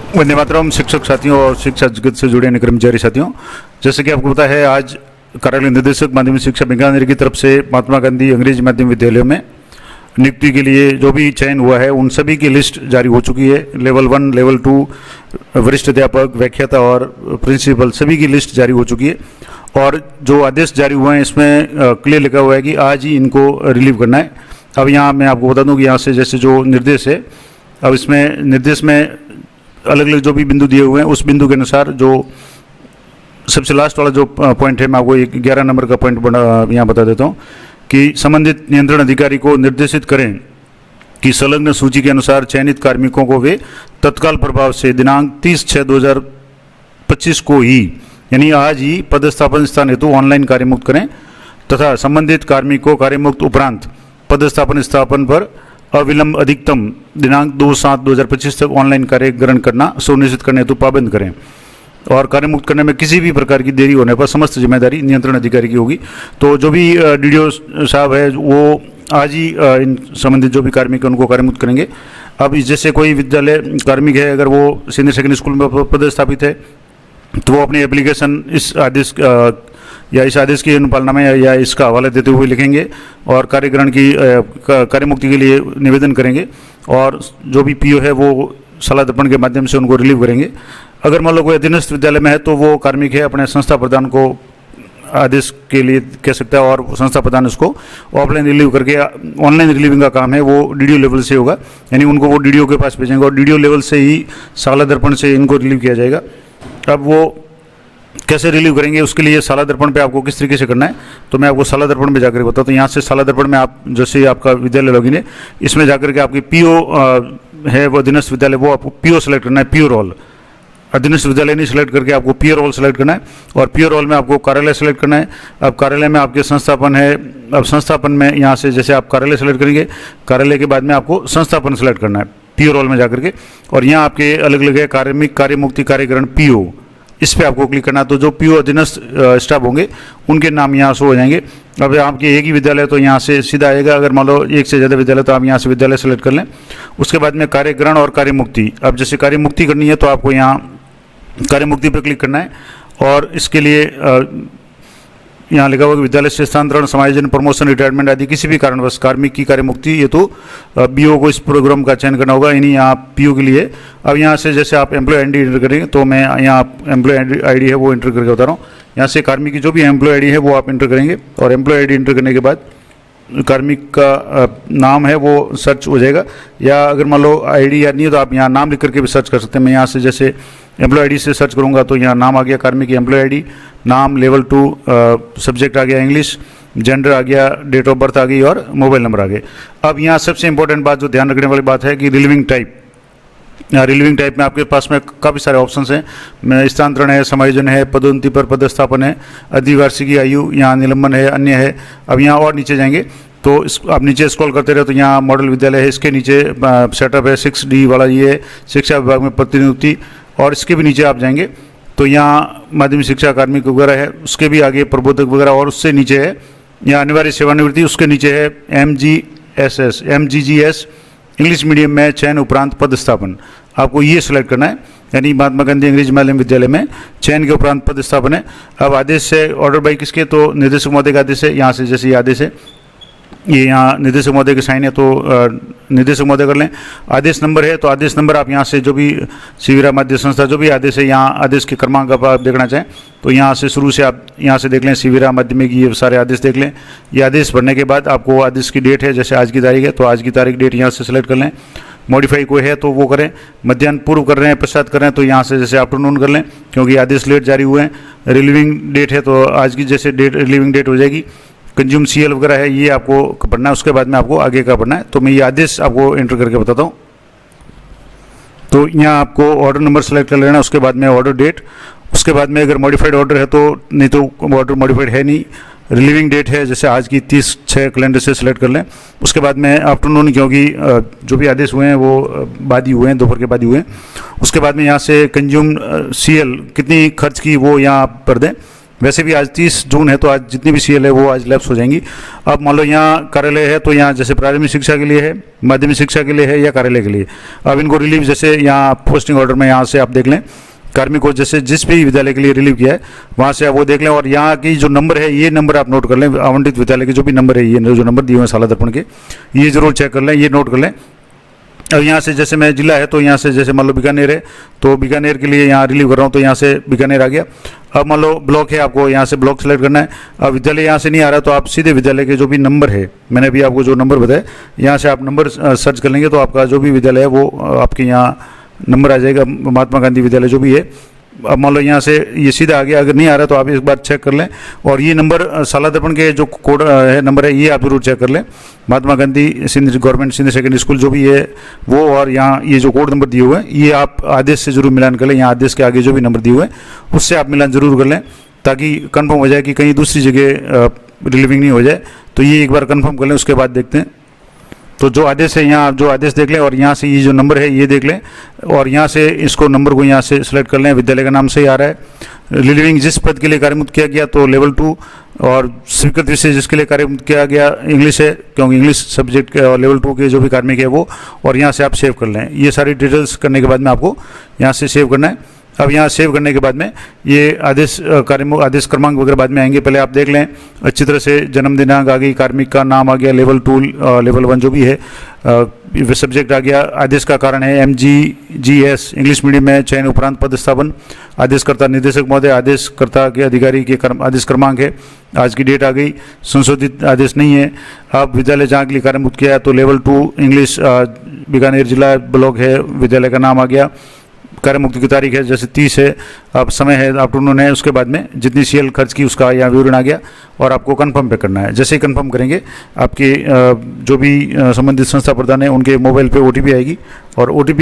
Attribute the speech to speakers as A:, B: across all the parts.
A: वंदे मातरम। शिक्षक साथियों और शिक्षा जगत से जुड़े अन्य कर्मचारी साथियों, जैसे कि आपको पता है, आज कार्यालय निदेशक माध्यमिक शिक्षा बीकानेर की तरफ से महात्मा गांधी अंग्रेजी माध्यम विद्यालयों में नियुक्ति के लिए जो भी चयन हुआ है उन सभी की लिस्ट जारी हो चुकी है। लेवल 1, लेवल 2, वरिष्ठ अध्यापक, व्याख्याता और प्रिंसिपल सभी की लिस्ट जारी हो चुकी है। और जो आदेश जारी हुए हैं इसमें क्लियर लिखा हुआ है कि आज ही इनको रिलीव करना है। अब यहाँ मैं आपको बता दूँ कि यहाँ से जैसे जो निर्देश है, अब इसमें निर्देश में अलग अलग जो भी बिंदु दिए हुए हैं उस बिंदु के अनुसार जो सबसे लास्ट वाला जो पॉइंट है, मैं आपको 11 नंबर का पॉइंट यहाँ बता देता हूँ कि संबंधित नियंत्रण अधिकारी को निर्देशित करें कि संलग्न सूची के अनुसार चयनित कार्मिकों को वे तत्काल प्रभाव से दिनांक 30/6/2025 को ही, यानी आज ही, पदस्थापन स्थान हेतु ऑनलाइन कार्यमुक्त करें तथा संबंधित कार्मिक को कार्यमुक्त उपरांत पदस्थापन स्थापन पर अविलंब अधिकतम दिनांक 2/7/2025 तक ऑनलाइन कार्य ग्रहण करना सुनिश्चित करने हेतु पाबंद करें। और कार्यमुक्त करने में किसी भी प्रकार की देरी होने पर समस्त जिम्मेदारी नियंत्रण अधिकारी की होगी। तो जो भी डीडीओ साहब है वो आज ही इन संबंधित जो भी कार्मिक है उनको कार्यमुक्त करेंगे। अब जैसे कोई विद्यालय कार्मिक है, अगर वो सीनियर सेकेंडरी स्कूल में पदस्थापित है तो वो अपनी एप्लीकेशन इस आदेश या इस आदेश की अनुपालना में या इसका हवाला देते हुए लिखेंगे और कार्यग्रहण की कार्यमुक्ति के लिए निवेदन करेंगे और जो भी पीओ है वो सलाह दर्पण के माध्यम से उनको रिलीव करेंगे। अगर मान लो कोई अधीनस्थ विद्यालय में है तो वो कार्मिक है अपने संस्था प्रधान को आदेश के लिए कह सकता है और संस्था प्रधान उसको ऑफलाइन रिलीव करके, ऑनलाइन रिलीविंग का काम है वो डीडीओ लेवल से होगा, यानी उनको वो डीडीओ के पास भेजेंगे और डीडीओ लेवल से ही साला दर्पण से इनको रिलीव किया जाएगा। अब वो कैसे रिलीव करेंगे उसके लिए साला दर्पण पे आपको किस तरीके से करना है तो मैं आपको साला दर्पण में जाकर बताता हूँ। तो यहाँ से साला दर्पण में आप जैसे आपका विद्यालय लॉगिन है इसमें जाकर के आपकी पीओ है वो अधीनस्थ विद्यालय, वो आपको पीओ सेलेक्ट करना है। पीओ रोल अधीनस्थ विद्यालय नहीं सेलेक्ट करके आपको पीओ रोल सेलेक्ट करना है और पीओ रोल में आपको कार्यालय सेलेक्ट करना है। अब कार्यालय में आपके संस्थापन है, अब संस्थापन में यहाँ से जैसे आप कार्यालय सेलेक्ट करेंगे, कार्यालय के बाद में आपको संस्थापन सेलेक्ट करना है पीओ रोल में जाकर के, और यहाँ आपके अलग अलग है कार्मिक, कार्यमुक्ति, कार्यग्रहण, पीओ, इस पर आपको क्लिक करना है। तो जो पीओ अधीनस्थ स्टाफ होंगे उनके नाम यहाँ शो हो जाएंगे। अब आपके एक ही विद्यालय तो यहाँ से सीधा आएगा, अगर मान लो एक से ज़्यादा विद्यालय तो आप यहाँ से विद्यालय सेलेक्ट कर लें। उसके बाद में कार्यग्रहण और कार्यमुक्ति, अब जैसे कार्यमुक्ति करनी है तो आपको यहाँ कार्यमुक्ति पर क्लिक करना है और इसके लिए यहाँ लिखा हुआ कि विद्यालय से स्थानांतरण, समायोजन, प्रमोशन, रिटायरमेंट आदि किसी भी कारणवश कार्मिक की कार्यमुक्ति ये तो बीओ को इस प्रोग्राम का चयन करना होगा, यानी यहाँ पीओ के लिए। अब यहाँ से जैसे आप एम्प्लॉय आईडी एंटर करेंगे तो मैं यहाँ एम्प्लॉय आईडी है वो एंटर करके बता रहा हूँ। यहाँ से कार्मिक की जो भी एम्प्लॉय आईडी है वो आप एंटर करेंगे और एम्प्लॉय आईडी एंटर करने के बाद कार्मिक का नाम है वो सर्च हो जाएगा, या अगर मान लो आईडी याद नहीं है तो आप यहाँ नाम लिख करके भी सर्च कर सकते हैं। मैं यहाँ से जैसे एम्प्लॉय आईडी से सर्च करूँगा तो यहाँ नाम आ गया कार्मिक की, एम्प्लॉय आईडी, नाम, लेवल 2, सब्जेक्ट आ गया इंग्लिश, जेंडर आ गया, डेट ऑफ बर्थ आ गई और मोबाइल नंबर आ गए। अब यहाँ सबसे इंपॉर्टेंट बात जो ध्यान रखने वाली बात है कि रिलीविंग टाइप। रिलीविंग टाइप में आपके पास में काफ़ी सारे ऑप्शंस हैं, स्थानांतरण है, समायोजन है, पदोन्नति पर पदस्थापन है, अधिवार्षिकी आयु, यहाँ निलंबन है, अन्य है। अब यहाँ और नीचे जाएंगे तो आप नीचे स्क्रॉल करते रहे तो यहाँ मॉडल विद्यालय है, इसके नीचे सेटअप है 6D वाला, ये है शिक्षा विभाग में प्रतिनियुक्ति, और इसके भी नीचे आप जाएंगे तो यहाँ माध्यमिक शिक्षा कार्मिक वगैरह है, उसके भी आगे प्रबोधक वगैरह, और उससे नीचे है यहाँ अनिवार्य सेवानिवृत्ति, उसके नीचे है MGGS इंग्लिश मीडियम में चयन उपरांत पदस्थापन। आपको ये सिलेक्ट करना है, यानी महात्मा गांधी अंग्रेजी माध्यम विद्यालय में चयन के उपरांत पदस्थापन है। अब आदेश है ऑर्डर बाई किसके, तो निदेशक महोदय का आदेश है। यहाँ से जैसे ये आदेश है, ये यहाँ निदेशक महोदय के साइन है तो निदेशक महोदय कर लें। आदेश नंबर है तो आदेश नंबर आप यहाँ से जो भी शिविरा माध्य संस्था जो भी आदेश है, यहाँ आदेश के क्रमांक आप देखना चाहें तो यहाँ से शुरू से आप यहाँ से देख लें, शिविरा माध्यमिक, ये सारे आदेश देख लें। ये आदेश भरने के बाद आपको आदेश की डेट है, जैसे आज की तारीख है तो आज की तारीख डेट यहाँ से सेलेक्ट कर लें। मॉडिफाई कोई है तो वो करें, मध्याह्न पूर्व कर रहे हैं, पश्चात कर रहे हैं तो यहाँ से जैसे आफ्टरनून कर लें, क्योंकि आदेश लेट जारी हुए हैं। रिलीविंग डेट है तो आज की जैसे डेट रिलीविंग डेट हो जाएगी। कंज्यूम सीएल वगैरह है ये आपको पढ़ना है, उसके बाद में आपको आगे का पढ़ना है। तो मैं ये आदेश आपको एंटर करके बताता हूँ। तो यहाँ आपको ऑर्डर नंबर सेलेक्ट कर लेना है, उसके बाद में ऑर्डर डेट, उसके बाद में अगर मॉडिफाइड ऑर्डर है तो, नहीं तो ऑर्डर मॉडिफाइड है नहीं। रिलीविंग डेट है जैसे आज की 30/6 कैलेंडर से सेलेक्ट कर लें। उसके बाद में आफ्टरनून, क्योंकि जो भी आदेश हुए हैं वो बाद ही हुए हैं, दोपहर के बाद ही हुए हैं। उसके बाद में यहाँ से कंज्यूम सीएल कितनी खर्च की वो यहाँ पर दें, वैसे भी आज 30 जून है, तो आज जितनी भी सीएल है वो आज लैप्स हो जाएंगी। अब मान लो यहाँ कार्यालय है, तो यहाँ जैसे प्राथमिक शिक्षा के लिए है, माध्यमिक शिक्षा के लिए है या कार्यालय के लिए, अब इनको रिलीव जैसे यहाँ पोस्टिंग ऑर्डर में यहाँ से आप देख लें कार्मिक को जैसे जिस भी विद्यालय के लिए रिलीव किया है वहाँ से आप वो देख लें, और यहाँ की जो नंबर है ये नंबर आप नोट कर लें, आवंटित विद्यालय के जो भी नंबर है, ये जो नंबर दिए हुए हैं साला दर्पण के, ये जरूर चेक कर लें, ये नोट कर लें। अब यहाँ से जैसे मैं जिला है, तो यहाँ से जैसे मान लो बीकानेर है, तो बीकानेर के लिए यहाँ रिलीव कर रहा हूँ, तो यहाँ से बीकानेर आ गया। अब मान लो ब्लॉक है, आपको यहाँ से ब्लॉक सेलेक्ट करना है। अब विद्यालय यहाँ से नहीं आ रहा, तो आप सीधे विद्यालय के जो भी नंबर है, मैंने अभी आपको जो नंबर बताया, यहाँ से आप नंबर सर्च कर लेंगे, तो आपका जो भी विद्यालय है वो आपके यहाँ नंबर आ जाएगा, महात्मा गांधी विद्यालय जो भी है। अब मान लो यहाँ से ये सीधा आ गया, अगर नहीं आ रहा तो आप एक बार चेक कर लें, और ये नंबर साला दर्पण के जो कोड है नंबर है ये आप जरूर चेक कर लें, Mahatma Gandhi government senior secondary school जो भी है वो, और यहाँ ये जो कोड नंबर दिए हुए हैं ये आप आदेश से जरूर मिलान कर लें, यहाँ आदेश के आगे जो भी नंबर दिए हुए हैं उससे आप मिलान जरूर कर लें, ताकि कन्फर्म हो जाए कि कहीं दूसरी जगह रिलीविंग नहीं हो जाए। तो ये एक बार कन्फर्म कर लें, उसके बाद देखते हैं। तो जो आदेश है यहाँ आप जो आदेश देख लें, और यहाँ से ये जो नंबर है ये देख लें, और यहाँ से इसको नंबर को यहाँ से सिलेक्ट कर लें, विद्यालय का नाम सही आ रहा है, रिलीविंग जिस पद के लिए कार्यमुक्त किया गया तो लेवल 2, और स्वीकृत विषय जिसके लिए कार्यमुक्त किया गया इंग्लिश है, क्योंकि इंग्लिश सब्जेक्ट के और लेवल 2 के जो भी कार्मिक है वो, और यहाँ से आप सेव कर लें। ये सारी डिटेल्स करने के बाद में आपको यहाँ से सेव करना है। अब यहाँ सेव करने के बाद में ये आदेश आदेश क्रमांक वगैरह बाद में आएंगे, पहले आप देख लें अच्छी तरह से, जन्म दिनांक आ गई, कार्मिक का नाम आ गया, लेवल 2 लेवल 1 जो भी है, सब्जेक्ट आ गया, आदेश का कारण है MGGS इंग्लिश मीडियम में, चयन उपरांत पदस्थापन, आदेशकर्ता निर्देशक महोदय, आदेशकर्ता के अधिकारी के आदेश क्रमांक है, आज की डेट आ गई, संशोधित आदेश नहीं है। अब विद्यालय जहाँ के लिए कार्यमुक्त किया है तो लेवल 2 इंग्लिश बीकानेर जिला ब्लॉक है, विद्यालय का नाम आ गया, कार्यमुक्ति की तारीख है जैसे 30 है, अब समय है आफ्टरनून है, उसके बाद में जितनी सीएल खर्च की उसका यहाँ विवरण आ गया, और आपको कंफर्म पे करना है। जैसे ही कंफर्म करेंगे आपके जो भी संबंधित संस्था प्रधान है उनके मोबाइल पे OTP आएगी, और OTP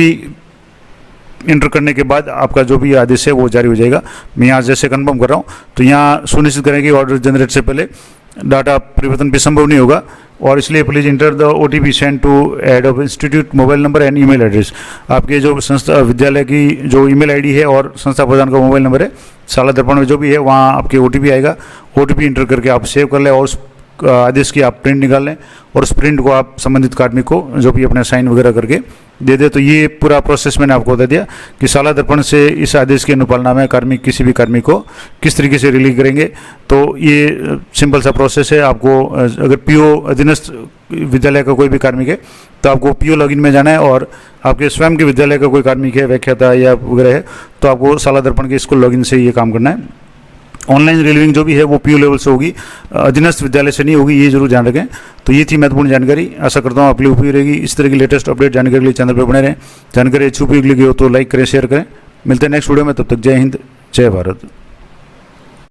A: इंटर करने के बाद आपका जो भी आदेश है वो जारी हो जाएगा। मैं यहाँ जैसे कंफर्म कर रहा हूँ, तो यहाँ सुनिश्चित करें कि ऑर्डर जनरेट से पहले डाटा परिवर्तन भी संभव नहीं होगा, और इसलिए please enter the OTP send to head of institute mobile number and email address. आपके जो संस्था विद्यालय की जो ईमेल आईडी है और संस्था प्रधान का मोबाइल नंबर है, साला दर्पण में जो भी है वहाँ आपके OTP आएगा, OTP इंटर करके आप सेव कर लें, और उस आदेश की आप प्रिंट निकाल लें, और उस प्रिंट को आप संबंधित कार्मिक को जो भी अपने साइन वगैरह करके दे दे। तो ये पूरा प्रोसेस मैंने आपको बता दिया कि साला दर्पण से इस आदेश की अनुपालना में कार्मिक किसी भी कार्मिक को किस तरीके से रिलीव करेंगे। तो ये सिंपल सा प्रोसेस है। आपको अगर PO अधीनस्थ विद्यालय का कोई भी कार्मिक है तो आपको PO लॉगिन में जाना है, और आपके स्वयं के विद्यालय का कोई कार्मिक है, व्याख्याता या वगैरह है, तो आपको साला दर्पण के स्कूल लॉगिन से ये काम करना है। ऑनलाइन रिलीविंग जो भी है वो PO लेवल से होगी, अधीनस्थ विद्यालय से नहीं होगी, ये जरूर ध्यान रखें। तो ये थी महत्वपूर्ण जानकारी, आशा करता हूँ आपके लिए उपयोगी रहेगी। इस तरह की लेटेस्ट अपडेट जानकारी के लिए चैनल पर बने रहें। जानकारी अच्छी उपयोगी लगी हो तो लाइक करें, शेयर करें। मिलते हैं नेक्स्ट वीडियो में, तब तक जय हिंद, जय भारत।